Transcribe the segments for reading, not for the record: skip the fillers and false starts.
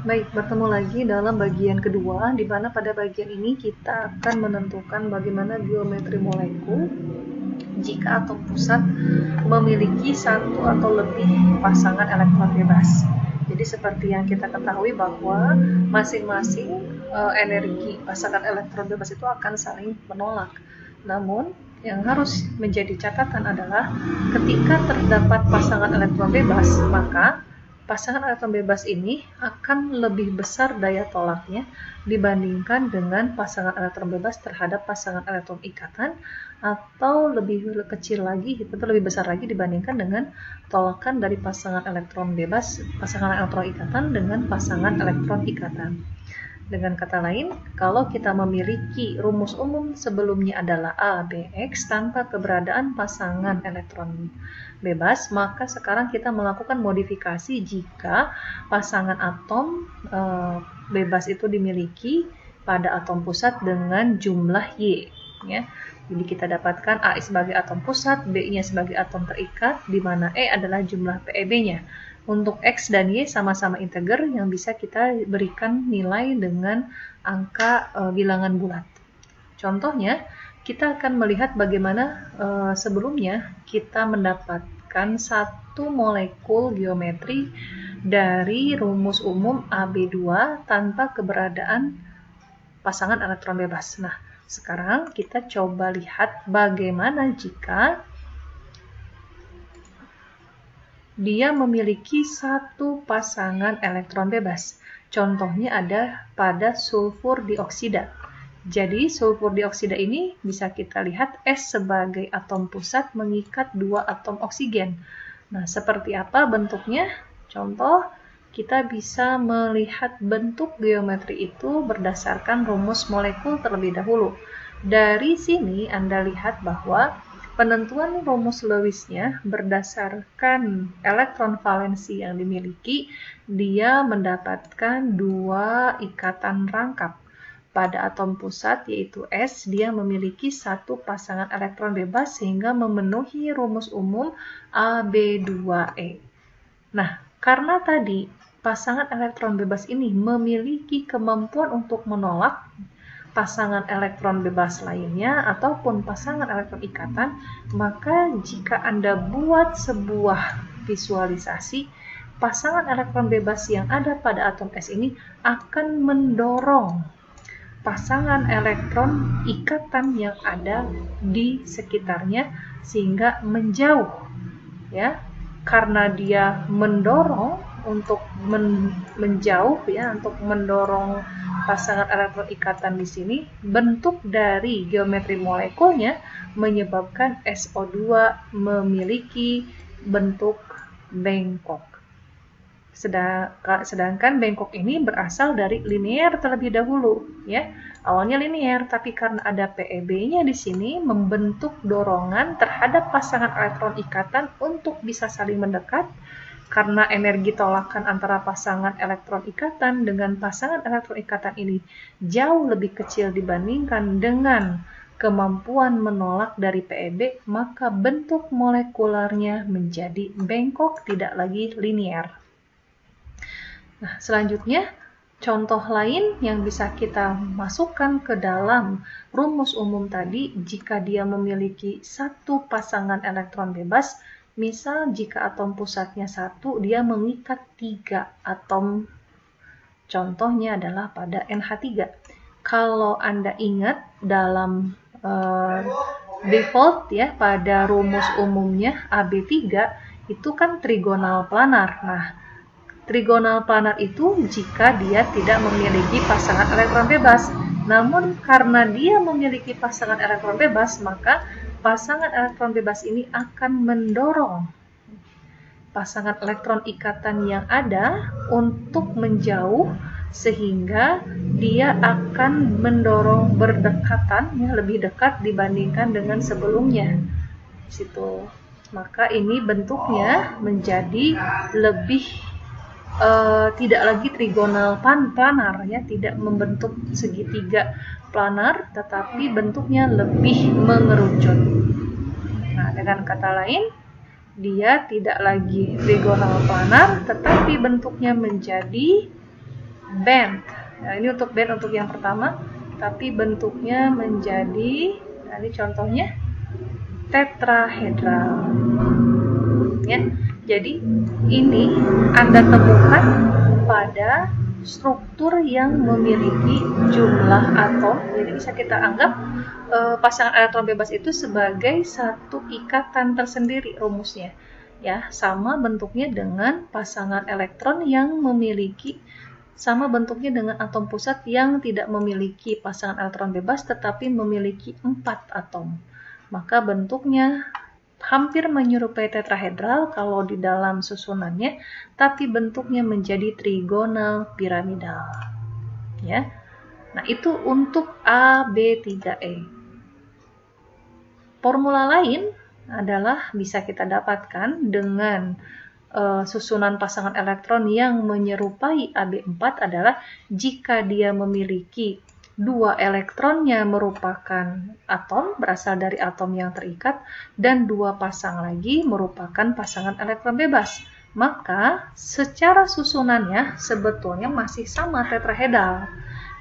Baik, bertemu lagi dalam bagian kedua, di mana pada bagian ini kita akan menentukan bagaimana geometri molekul jika atom pusat memiliki satu atau lebih pasangan elektron bebas. Jadi seperti yang kita ketahui bahwa masing-masing energi pasangan elektron bebas itu akan saling menolak. Namun, yang harus menjadi catatan adalah ketika terdapat pasangan elektron bebas, maka pasangan elektron bebas ini akan lebih besar daya tolaknya dibandingkan dengan pasangan elektron bebas terhadap pasangan elektron ikatan, atau lebih kecil lagi, atau lebih besar lagi dibandingkan dengan tolakan dari pasangan elektron bebas, pasangan elektron ikatan dengan pasangan elektron ikatan. Dengan kata lain, kalau kita memiliki rumus umum sebelumnya adalah A, B, X tanpa keberadaan pasangan elektron bebas, maka sekarang kita melakukan modifikasi jika pasangan atom bebas itu dimiliki pada atom pusat dengan jumlah Y. Ya. Jadi kita dapatkan A sebagai atom pusat, B-nya sebagai atom terikat, di mana E adalah jumlah PeB-nya. Untuk X dan Y sama-sama integer yang bisa kita berikan nilai dengan angka bilangan bulat. Contohnya, kita akan melihat bagaimana sebelumnya kita mendapatkan satu molekul geometri dari rumus umum AB2 tanpa keberadaan pasangan elektron bebas. Nah, sekarang kita coba lihat bagaimana jika dia memiliki satu pasangan elektron bebas. Contohnya ada pada sulfur dioksida. Jadi sulfur dioksida ini bisa kita lihat S sebagai atom pusat mengikat dua atom oksigen. Nah, seperti apa bentuknya? Contoh, kita bisa melihat bentuk geometri itu berdasarkan rumus molekul terlebih dahulu. Dari sini Anda lihat bahwa penentuan rumus Lewis-nya berdasarkan elektron valensi yang dimiliki, dia mendapatkan dua ikatan rangkap. Pada atom pusat yaitu S, dia memiliki satu pasangan elektron bebas sehingga memenuhi rumus umum AB2E. Nah, karena tadi pasangan elektron bebas ini memiliki kemampuan untuk menolak pasangan elektron bebas lainnya ataupun pasangan elektron ikatan, maka jika Anda buat sebuah visualisasi, pasangan elektron bebas yang ada pada atom S ini akan mendorong pasangan elektron ikatan yang ada di sekitarnya sehingga menjauh, ya. Karena dia mendorong untuk menjauh, ya, untuk mendorong pasangan elektron ikatan di sini, bentuk dari geometri molekulnya menyebabkan SO2 memiliki bentuk bengkok. Sedangkan bengkok ini berasal dari linear terlebih dahulu, ya. Awalnya linear, tapi karena ada PeB-nya di sini membentuk dorongan terhadap pasangan elektron ikatan untuk bisa saling mendekat. Karena energi tolakan antara pasangan elektron ikatan dengan pasangan elektron ikatan ini jauh lebih kecil dibandingkan dengan kemampuan menolak dari PeB, maka bentuk molekularnya menjadi bengkok, tidak lagi linear. Nah, selanjutnya, contoh lain yang bisa kita masukkan ke dalam rumus umum tadi, jika dia memiliki satu pasangan elektron bebas, misal jika atom pusatnya 1, dia mengikat 3 atom. Contohnya adalah pada NH3. Kalau Anda ingat dalam default, ya, pada rumus umumnya AB3 itu kan trigonal planar. Nah, trigonal planar itu jika dia tidak memiliki pasangan elektron bebas. Namun karena dia memiliki pasangan elektron bebas, maka pasangan elektron bebas ini akan mendorong pasangan elektron ikatan yang ada untuk menjauh sehingga dia akan mendorong berdekatan, ya, lebih dekat dibandingkan dengan sebelumnya. Situ. Maka ini bentuknya menjadi lebih tidak lagi trigonal planar, ya, tidak membentuk segitiga planar, tetapi bentuknya lebih mengerucut. Nah, dengan kata lain, dia tidak lagi trigonal planar, tetapi bentuknya menjadi band. Nah, ini untuk band untuk yang pertama, tapi bentuknya menjadi, nah ini contohnya tetrahedral. Ya, jadi ini Anda temukan pada struktur yang memiliki jumlah atom. Jadi bisa kita anggap pasangan elektron bebas itu sebagai satu ikatan tersendiri rumusnya. Ya, sama bentuknya dengan pasangan elektron yang memiliki, sama bentuknya dengan atom pusat yang tidak memiliki pasangan elektron bebas tetapi memiliki 4 atom. Maka bentuknya hampir menyerupai tetrahedral kalau di dalam susunannya, tapi bentuknya menjadi trigonal piramidal. Ya. Nah, itu untuk AB3E. Formula lain adalah bisa kita dapatkan dengan susunan pasangan elektron yang menyerupai AB4 adalah jika dia memiliki 2 elektronnya merupakan atom, berasal dari atom yang terikat, dan 2 pasang lagi merupakan pasangan elektron bebas. Maka secara susunannya sebetulnya masih sama tetrahedral.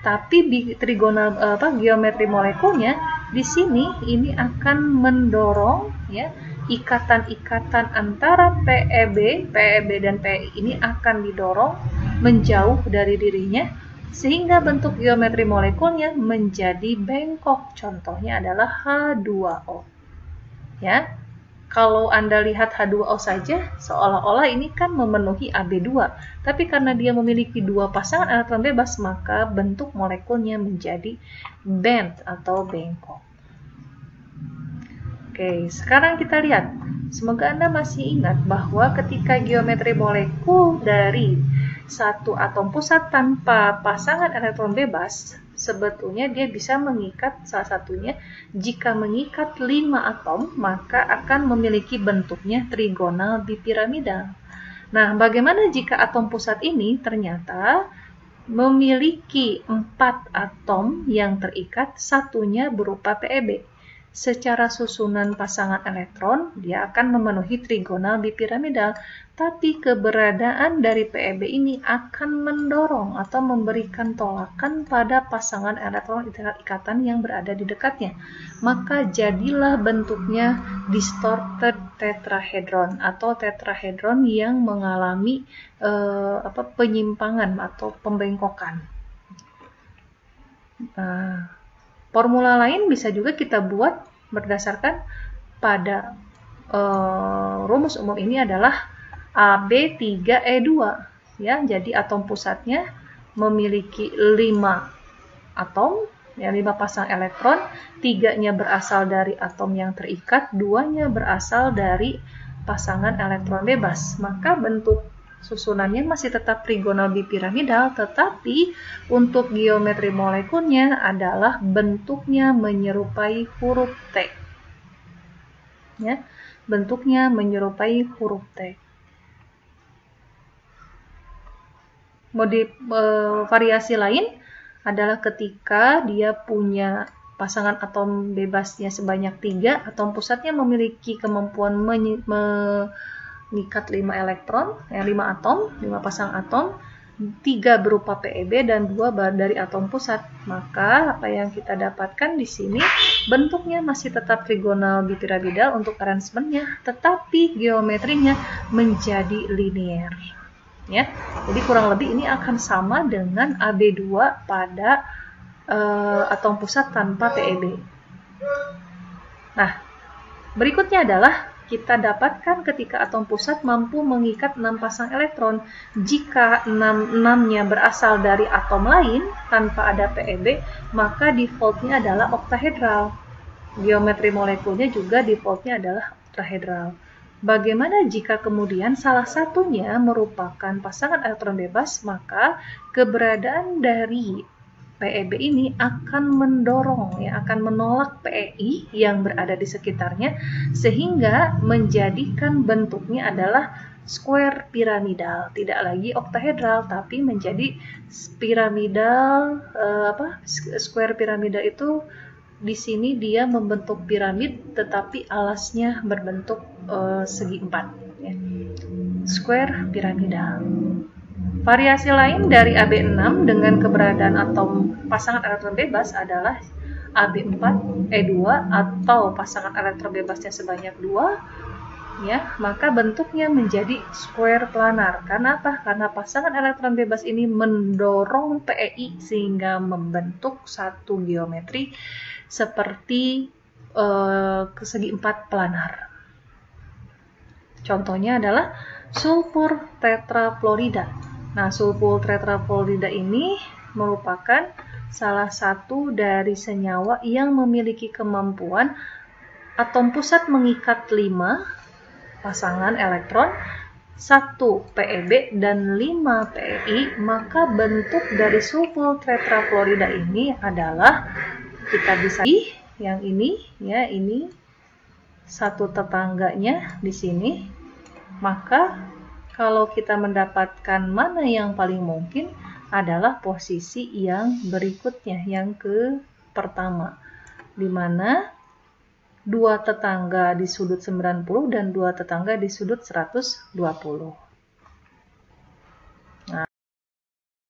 Tapi di trigonal geometri molekulnya di sini ini akan mendorong ya ikatan-ikatan antara PEB dan PEI ini akan didorong menjauh dari dirinya sehingga bentuk geometri molekulnya menjadi bengkok. Contohnya adalah H2O. Ya. Kalau Anda lihat H2O saja, seolah-olah ini kan memenuhi AB2. Tapi karena dia memiliki 2 pasangan elektron bebas, maka bentuk molekulnya menjadi bent atau bengkok. Oke, sekarang kita lihat. Semoga Anda masih ingat bahwa ketika geometri molekul dari satu atom pusat tanpa pasangan elektron bebas, sebetulnya dia bisa mengikat salah satunya. Jika mengikat 5 atom, maka akan memiliki bentuknya trigonal bipiramidal. Nah, bagaimana jika atom pusat ini ternyata memiliki 4 atom yang terikat, satunya berupa PEB? Secara susunan pasangan elektron, dia akan memenuhi trigonal bipiramidal, tapi keberadaan dari PEB ini akan mendorong atau memberikan tolakan pada pasangan elektron ikatan yang berada di dekatnya. Maka jadilah bentuknya distorted tetrahedron atau tetrahedron yang mengalami penyimpangan atau pembengkokan. Formula lain bisa juga kita buat berdasarkan pada rumus umum ini adalah AB3E2. Ya, jadi atom pusatnya memiliki 5 atom, ya 5 pasang elektron, 3-nya berasal dari atom yang terikat, 2-nya berasal dari pasangan elektron bebas. Maka bentuk susunannya masih tetap trigonal bipiramidal, tetapi untuk geometri molekulnya adalah bentuknya menyerupai huruf T. Ya, bentuknya menyerupai huruf T. Variasi lain adalah ketika dia punya pasangan atom bebasnya sebanyak 3, atom pusatnya memiliki kemampuan mengikat 5 elektron, 5 atom, 5 pasang atom, 3 berupa PEB dan 2 dari atom pusat. Maka apa yang kita dapatkan di sini bentuknya masih tetap trigonal bipiramidal untuk arrangementnya, tetapi geometrinya menjadi linear. Ya, jadi kurang lebih ini akan sama dengan AB2 pada atom pusat tanpa PEB. Nah, berikutnya adalah kita dapatkan ketika atom pusat mampu mengikat 6 pasang elektron. Jika 6-nya berasal dari atom lain tanpa ada PEB, maka defaultnya adalah oktahedral. Geometri molekulnya juga defaultnya adalah oktahedral. Bagaimana jika kemudian salah satunya merupakan pasangan elektron bebas, maka keberadaan dari PEB ini akan mendorong, akan menolak PEI yang berada di sekitarnya, sehingga menjadikan bentuknya adalah square piramidal, tidak lagi oktahedral, tapi menjadi piramidal. Square piramidal itu di sini dia membentuk piramid, tetapi alasnya berbentuk segi 4. Ya. Square piramidal. Variasi lain dari AB6 dengan keberadaan atom pasangan elektron bebas adalah AB4E2 atau pasangan elektron bebasnya sebanyak 2, ya, maka bentuknya menjadi square planar. Karena apa? Karena pasangan elektron bebas ini mendorong PeI sehingga membentuk satu geometri seperti segi 4 planar. Contohnya adalah sulfur tetrafluorida. Nah, sulfur tetrafluorida ini merupakan salah satu dari senyawa yang memiliki kemampuan atom pusat mengikat 5 pasangan elektron, 1 PeB dan 5 PeI, maka bentuk dari sulfur tetrafluorida ini adalah, kita bisa yang ini, ya, ini satu tetangganya di sini. Maka kalau kita mendapatkan mana yang paling mungkin adalah posisi yang berikutnya, yang pertama, di mana 2 tetangga di sudut 90 dan 2 tetangga di sudut 120.